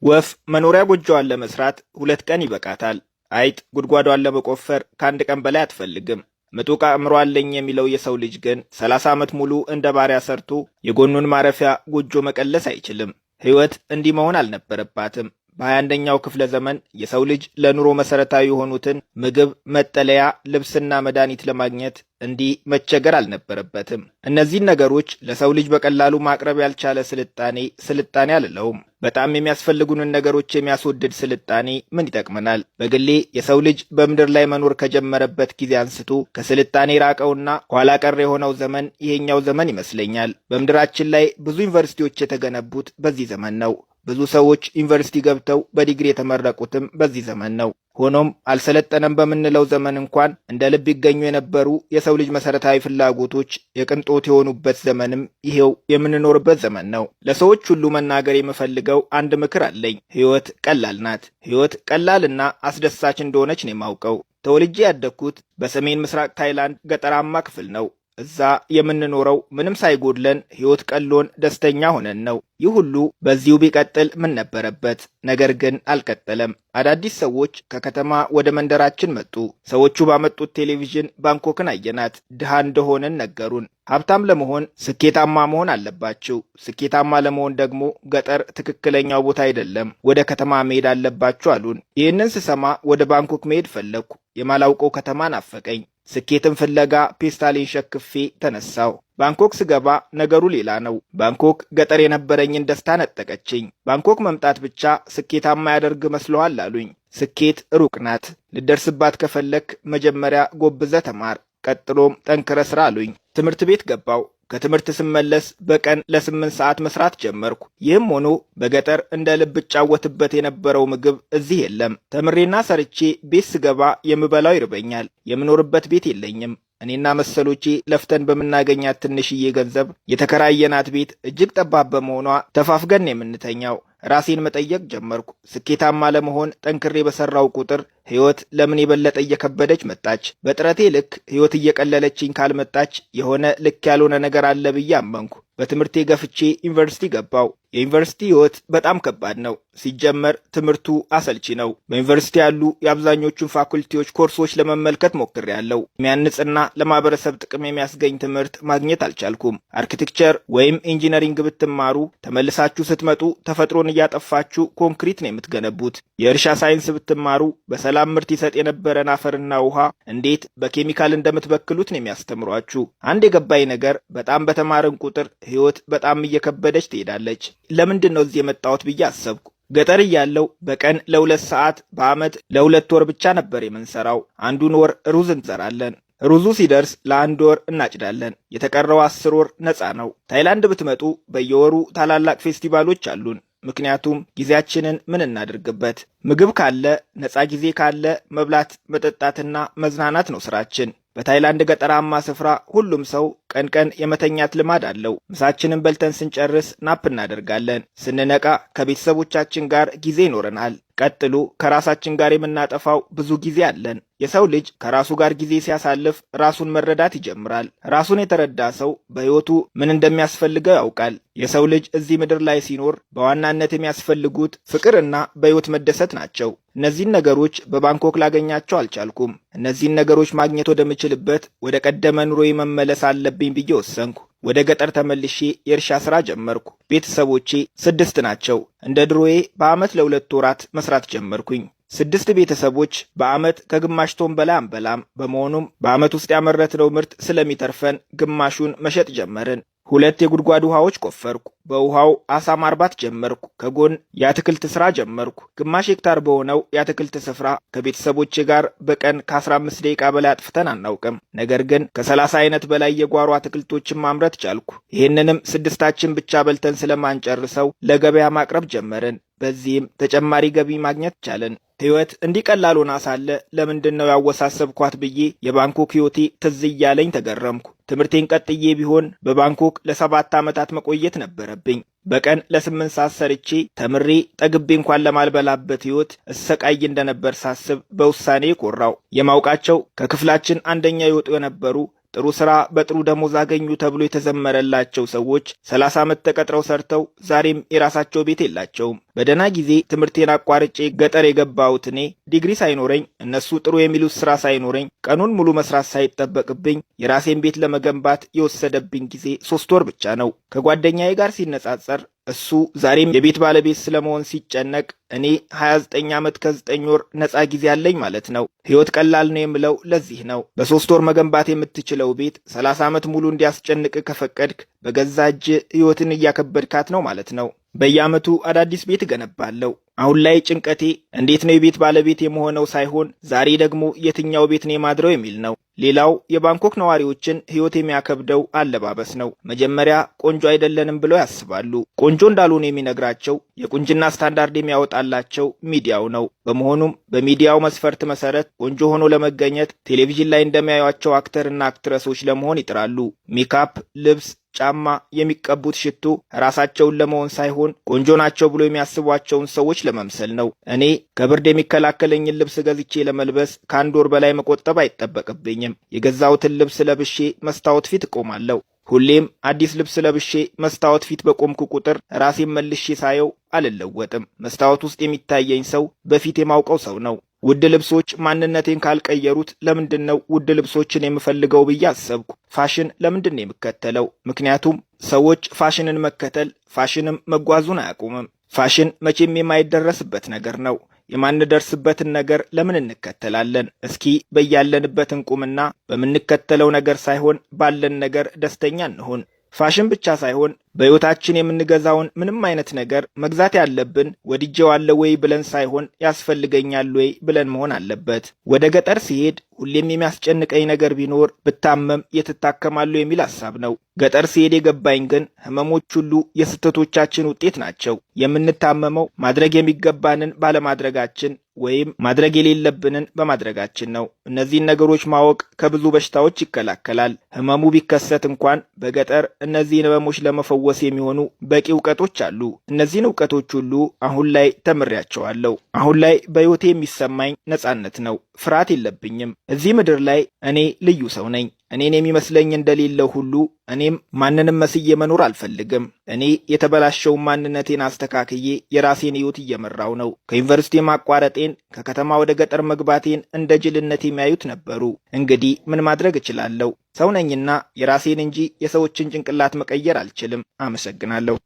ወፍ መኖሪያ ጎጆዋን ለመስራት 2 ቀን ይበቃታል። አይጥ ጉድጓዷን ለመቆፈር ከ1 ቀን በላይ አትፈልግም። ምጡቅ አእምሮ አለኝ የሚለው የሰው ልጅ ግን 30 ዓመት ሙሉ እንደ ባሪያ ሰርቶ የጎኑን ማረፊያ ጎጆ መቀለስ አይችልም። ሕይወት እንዲህ መሆን አልነበረባትም። በ21ኛው ክፍለ ዘመን የሰው ልጅ ለኑሮ መሰረታዊ የሆኑትን ምግብ፣ መጠለያ፣ ልብስና መድኃኒት ለማግኘት እንዲህ መቸገር አልነበረበትም። እነዚህን ነገሮች ለሰው ልጅ በቀላሉ ማቅረብ ያልቻለ ስልጣኔ አልለውም። በጣም የሚያስፈልጉንን ነገሮች የሚያስወድድ ስልጣኔ ምን ይጠቅመናል? በግሌ የሰው ልጅ በምድር ላይ መኖር ከጀመረበት ጊዜ አንስቶ ከስልጣኔ ራቀውና ኋላ ቀር የሆነው ዘመን ይሄኛው ዘመን ይመስለኛል። በምድራችን ላይ ብዙ ዩኒቨርሲቲዎች የተገነቡት በዚህ ዘመን ነው። ብዙ ሰዎች ዩኒቨርሲቲ ገብተው በዲግሪ የተመረቁትም በዚህ ዘመን ነው። ሆኖም አልሰለጠነም በምንለው ዘመን እንኳን እንደ ልብ ይገኙ የነበሩ የሰው ልጅ መሰረታዊ ፍላጎቶች የቅንጦት የሆኑበት ዘመንም ይሄው የምንኖርበት ዘመን ነው። ለሰዎች ሁሉ መናገር የምፈልገው አንድ ምክር አለኝ። ሕይወት ቀላል ናት። ሕይወት ቀላልና አስደሳች እንደሆነች ነው የማውቀው። ተወልጄ ያደግኩት በሰሜን ምስራቅ ታይላንድ ገጠራማ ክፍል ነው። እዛ የምንኖረው ምንም ሳይጎድለን ሕይወት ቀሎን ደስተኛ ሆነን ነው። ይህ ሁሉ በዚሁ ቢቀጥል ምን ነበረበት? ነገር ግን አልቀጠለም። አዳዲስ ሰዎች ከከተማ ወደ መንደራችን መጡ። ሰዎቹ ባመጡት ቴሌቪዥን ባንኮክን አየናት። ድሃ እንደሆንን ነገሩን። ሀብታም ለመሆን ስኬታማ መሆን አለባችሁ። ስኬታማ ለመሆን ደግሞ ገጠር ትክክለኛው ቦታ አይደለም፣ ወደ ከተማ መሄድ አለባችሁ አሉን። ይህንን ስሰማ ወደ ባንኮክ መሄድ ፈለግኩ። የማላውቀው ከተማ ናፈቀኝ። ስኬትን ፍለጋ ፔስታሌን ሸክፌ ተነሳው። ባንኮክ ስገባ ነገሩ ሌላ ነው። ባንኮክ ገጠር የነበረኝን ደስታ ነጠቀችኝ። ባንኮክ መምጣት ብቻ ስኬታማ ያደርግ መስሎሃል አሉኝ። ስኬት ሩቅ ናት። ልደርስባት ከፈለክ መጀመሪያ ጎብዘ ተማር፣ ቀጥሎም ጠንክረ ስራ አሉኝ። ትምህርት ቤት ገባው። ከትምህርት ስመለስ በቀን ለ8 ሰዓት መስራት ጀመርኩ። ይህም ሆኖ በገጠር እንደ ልብ እጫወትበት የነበረው ምግብ እዚህ የለም። ተምሬና ሰርቼ ቤት ስገባ የምበላው ይርበኛል። የምኖርበት ቤት የለኝም። እኔና መሰሎቼ ለፍተን በምናገኛት ትንሽዬ ገንዘብ የተከራየናት ቤት እጅግ ጠባብ በመሆኗ ተፋፍገን የምንተኛው። ራሴን መጠየቅ ጀመርኩ። ስኬታማ ለመሆን ጠንክሬ በሰራው ቁጥር ሕይወት ለምን የበለጠ እየከበደች መጣች? በጥረቴ ልክ ሕይወት እየቀለለችኝ ካልመጣች የሆነ ልክ ያልሆነ ነገር አለ ብዬ አመንኩ። በትምህርቴ ገፍቼ ዩኒቨርሲቲ ገባው። የዩኒቨርሲቲ ሕይወት በጣም ከባድ ነው። ሲጀመር ትምህርቱ አሰልቺ ነው። በዩኒቨርሲቲ ያሉ የአብዛኞቹን ፋኩልቲዎች ኮርሶች ለመመልከት ሞክሬያለሁ። የሚያንጽና ለማህበረሰብ ጥቅም የሚያስገኝ ትምህርት ማግኘት አልቻልኩም። አርኪቴክቸር ወይም ኢንጂነሪንግ ብትማሩ ተመልሳችሁ ስትመጡ ተፈጥሮን እያጠፋችሁ ኮንክሪት ነው የምትገነቡት። የእርሻ ሳይንስ ብትማሩ በሰላም ምርት ይሰጥ የነበረን አፈርና ውሃ እንዴት በኬሚካል እንደምትበክሉት ነው የሚያስተምሯችሁ። አንድ የገባኝ ነገር በጣም በተማርን ቁጥር ሕይወት በጣም እየከበደች ትሄዳለች። ለምንድን ነው እዚህ የመጣሁት ብዬ አሰብኩ። ገጠር እያለው በቀን ለ2 ሰዓት በዓመት ለ2 ወር ብቻ ነበር የምንሰራው። አንዱን ወር ሩዝ እንዘራለን። ሩዙ ሲደርስ ለ1 ወር እናጭዳለን። የተቀረው 10 ወር ነፃ ነው። ታይላንድ ብትመጡ በየወሩ ታላላቅ ፌስቲቫሎች አሉን። ምክንያቱም ጊዜያችንን ምን እናድርግበት? ምግብ ካለ፣ ነፃ ጊዜ ካለ መብላት መጠጣትና መዝናናት ነው ስራችን። በታይላንድ ገጠራማ ስፍራ ሁሉም ሰው ቀን ቀን የመተኛት ልማድ አለው። ምሳችንን በልተን ስንጨርስ ናፕ እናደርጋለን። ስንነቃ ከቤተሰቦቻችን ጋር ጊዜ ይኖረናል። ቀጥሎ ከራሳችን ጋር የምናጠፋው ብዙ ጊዜ አለን። የሰው ልጅ ከራሱ ጋር ጊዜ ሲያሳልፍ ራሱን መረዳት ይጀምራል። ራሱን የተረዳ ሰው በሕይወቱ ምን እንደሚያስፈልገው ያውቃል። የሰው ልጅ እዚህ ምድር ላይ ሲኖር በዋናነት የሚያስፈልጉት ፍቅርና በሕይወት መደሰት ናቸው። እነዚህን ነገሮች በባንኮክ ላገኛቸው አልቻልኩም። እነዚህን ነገሮች ማግኘት ወደምችልበት ወደ ቀደመ ኑሮዬ መመለስ አለብኝ ብዬ ወሰንኩ። ወደ ገጠር ተመልሼ የእርሻ ሥራ ጀመርኩ። ቤተሰቦቼ 6 ናቸው። እንደ ድሮዬ በዓመት ለ2 ወራት መስራት ጀመርኩኝ። 6 ቤተሰቦች በዓመት ከግማሽ ቶን በላይ አንበላም። በመሆኑም በዓመት ውስጥ ያመረትነው ምርት ስለሚተርፈን ግማሹን መሸጥ ጀመርን። 2 የጉድጓድ ውሃዎች ቆፈርኩ። በውሃው አሳ ማርባት ጀመርኩ። ከጎን የአትክልት ሥራ ጀመርኩ። ግማሽ ሄክታር በሆነው የአትክልት ስፍራ ከቤተሰቦቼ ጋር በቀን ከ15 ደቂቃ በላይ አጥፍተን አናውቅም። ነገር ግን ከ30 አይነት በላይ የጓሮ አትክልቶችን ማምረት ቻልኩ። ይህንንም 6ታችን ብቻ በልተን ስለማንጨርሰው ለገበያ ማቅረብ ጀመርን። በዚህም ተጨማሪ ገቢ ማግኘት ቻለን። ሕይወት እንዲህ ቀላል ሆና ሳለ ለምንድን ነው ያወሳሰብኳት ብዬ የባንኮክ ሕይወቴ ትዝ እያለኝ ተገረምኩ። ትምህርቴን ቀጥዬ ቢሆን በባንኮክ ለ7 ዓመታት መቆየት ነበረብኝ። በቀን ለ8 ሰዓት ሰርቼ ተምሬ ጠግቤ እንኳን ለማልበላበት ሕይወት እሰቃይ እንደነበር ሳስብ በውሳኔ ኮራው። የማውቃቸው ከክፍላችን አንደኛ ይወጡ የነበሩ ጥሩ ሥራ በጥሩ ደሞዝ አገኙ ተብሎ የተዘመረላቸው ሰዎች 30 ዓመት ተቀጥረው ሰርተው ዛሬም የራሳቸው ቤት የላቸውም። በደህና ጊዜ ትምህርቴን አቋርጬ ገጠር የገባሁት እኔ ዲግሪ ሳይኖረኝ እነሱ ጥሩ የሚሉት ስራ ሳይኖረኝ ቀኑን ሙሉ መስራት ሳይጠበቅብኝ የራሴን ቤት ለመገንባት የወሰደብኝ ጊዜ 3 ወር ብቻ ነው። ከጓደኛዬ ጋር ሲነጻጸር እሱ ዛሬም የቤት ባለቤት ስለመሆን ሲጨነቅ እኔ 29 ዓመት ከ9 ወር ነፃ ጊዜ አለኝ ማለት ነው። ሕይወት ቀላል ነው የምለው ለዚህ ነው። በ3 ወር መገንባት የምትችለው ቤት 30 ዓመት ሙሉ እንዲያስጨንቅ ከፈቀድክ በገዛ እጅ ሕይወትን እያከበድካት ነው ማለት ነው። በየዓመቱ አዳዲስ ቤት እገነባለሁ። አሁን ላይ ጭንቀቴ እንዴት ነው የቤት ባለቤት የመሆነው ሳይሆን ዛሬ ደግሞ የትኛው ቤት ነው የማድረው የሚል ነው። ሌላው የባንኮክ ነዋሪዎችን ሕይወት የሚያከብደው አለባበስ ነው። መጀመሪያ ቆንጆ አይደለንም ብለው ያስባሉ። ቆንጆ እንዳልሆኑ የሚነግራቸው የቁንጅና ስታንዳርድ የሚያወጣላቸው ሚዲያው ነው። በመሆኑም በሚዲያው መስፈርት መሰረት ቆንጆ ሆኖ ለመገኘት ቴሌቪዥን ላይ እንደሚያዩአቸው አክተርና አክትረሶች ለመሆን ይጥራሉ። ሜካፕ፣ ልብስ፣ ጫማ፣ የሚቀቡት ሽቶ ራሳቸውን ለመሆን ሳይሆን ቆንጆ ናቸው ብሎ የሚያስቧቸውን ሰዎች ለመምሰል ነው። እኔ ከብርድ የሚከላከለኝን ልብስ ገዝቼ ለመልበስ ከ1 ወር በላይ መቆጠብ አይጠበቅብኝም። የገዛሁትን ልብስ ለብሼ መስታወት ፊት እቆማለሁ። ሁሌም አዲስ ልብስ ለብሼ መስታወት ፊት በቆምኩ ቁጥር ራሴን መልሼ ሳየው አልለወጥም። መስታወት ውስጥ የሚታየኝ ሰው በፊት የማውቀው ሰው ነው። ውድ ልብሶች ማንነቴን ካልቀየሩት ለምንድነው ውድ ልብሶችን የምፈልገው ብዬ አሰብኩ። ፋሽን ለምንድነው የምከተለው? ምክንያቱም ሰዎች ፋሽንን መከተል ፋሽንም መጓዙን አያቆምም። ፋሽን መቼም የማይደረስበት ነገር ነው። የማንደርስበትን ነገር ለምን እንከተላለን? እስኪ በያለንበት እንቁምና በምንከተለው ነገር ሳይሆን ባለን ነገር ደስተኛ እንሁን። ፋሽን ብቻ ሳይሆን በሕይወታችን የምንገዛውን ምንም አይነት ነገር መግዛት ያለብን ወድጄዋለሁ ወይ ብለን ሳይሆን ያስፈልገኛል ወይ ብለን መሆን አለበት። ወደ ገጠር ሲሄድ ሁሌም የሚያስጨንቀኝ ነገር ቢኖር ብታመም የት እታከማለሁ የሚል ሐሳብ ነው። ገጠር ሲሄድ የገባኝ ግን ህመሞች ሁሉ የስህተቶቻችን ውጤት ናቸው። የምንታመመው ማድረግ የሚገባንን ባለማድረጋችን ወይም ማድረግ የሌለብንን በማድረጋችን ነው። እነዚህን ነገሮች ማወቅ ከብዙ በሽታዎች ይከላከላል። ህመሙ ቢከሰት እንኳን በገጠር እነዚህን ህመሞች ለመፈወስ የሚሆኑ በቂ ዕውቀቶች አሉ። እነዚህን ዕውቀቶች ሁሉ አሁን ላይ ተምሬያቸዋለሁ። አሁን ላይ በሕይወቴ የሚሰማኝ ነጻነት ነው። ፍርሃት የለብኝም። እዚህ ምድር ላይ እኔ ልዩ ሰው ነኝ። እኔን የሚመስለኝ እንደሌለው ሁሉ እኔም ማንንም መስዬ መኖር አልፈልግም። እኔ የተበላሸውን ማንነቴን አስተካክዬ የራሴን ሕይወት እየመራው ነው። ከዩኒቨርሲቲ ማቋረጤን፣ ከከተማ ወደ ገጠር መግባቴን እንደ ጅልነት የሚያዩት ነበሩ። እንግዲህ ምን ማድረግ እችላለሁ? ሰው ነኝና የራሴን እንጂ የሰዎችን ጭንቅላት መቀየር አልችልም። አመሰግናለሁ።